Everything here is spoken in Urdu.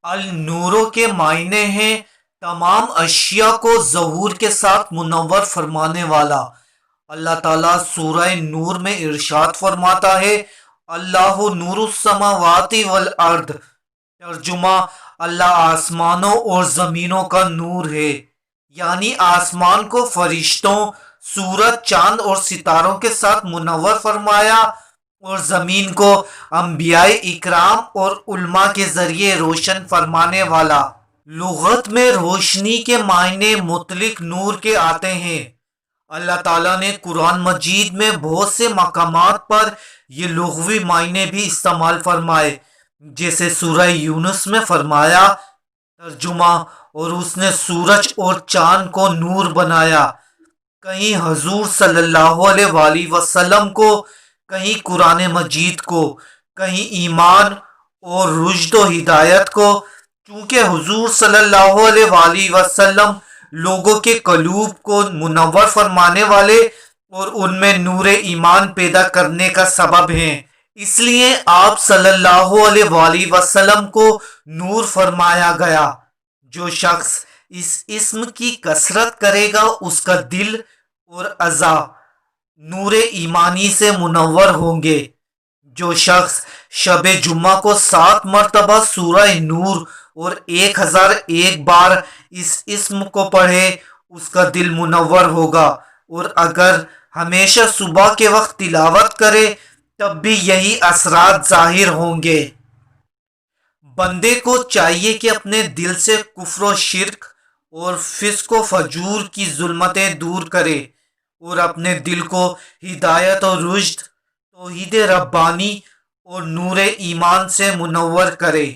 النوروں کے معنی ہیں تمام اشیاء کو ظہور کے ساتھ منور فرمانے والا۔ اللہ تعالیٰ سورہ نور میں ارشاد فرماتا ہے، اللہ نور السماوات والارض، ترجمہ اللہ آسمانوں اور زمینوں کا نور ہے، یعنی آسمان کو فرشتوں، سورج، چاند اور ستاروں کے ساتھ منور فرمایا اور زمین کو انبیاء اکرام اور علماء کے ذریعے روشن فرمانے والا۔ لغت میں روشنی کے معنی مطلق نور کے آتے ہیں۔ اللہ تعالیٰ نے قرآن مجید میں بہت سے مقامات پر یہ لغوی معنی بھی استعمال فرمائے، جیسے سورہ یونس میں فرمایا، ترجمہ اور اس نے سورج اور چاند کو نور بنایا۔ کہیں حضور صلی اللہ علیہ وآلہ وسلم کو، کہیں قرآن مجید کو، کہیں ایمان اور رشد و ہدایت کو، چونکہ حضور صلی اللہ علیہ وآلہ وسلم لوگوں کے قلوب کو منور فرمانے والے اور ان میں نور ایمان پیدا کرنے کا سبب ہیں، اس لیے آپ صلی اللہ علیہ وآلہ وسلم کو نور فرمایا گیا۔ جو شخص اس اسم کی کثرت کرے گا اس کا دل اور اعضاء نور ایمانی سے منور ہوں گے۔ جو شخص شب جمعہ کو 7 مرتبہ سورہ نور اور 1001 بار اس اسم کو پڑھے اس کا دل منور ہوگا، اور اگر ہمیشہ صبح کے وقت تلاوت کرے تب بھی یہی اثرات ظاہر ہوں گے۔ بندے کو چاہیے کہ اپنے دل سے کفر و شرک اور فسق و فجور کی ظلمتیں دور کرے اور اپنے دل کو ہدایت و رشد، توحید ربانی اور نور ایمان سے منور کرے۔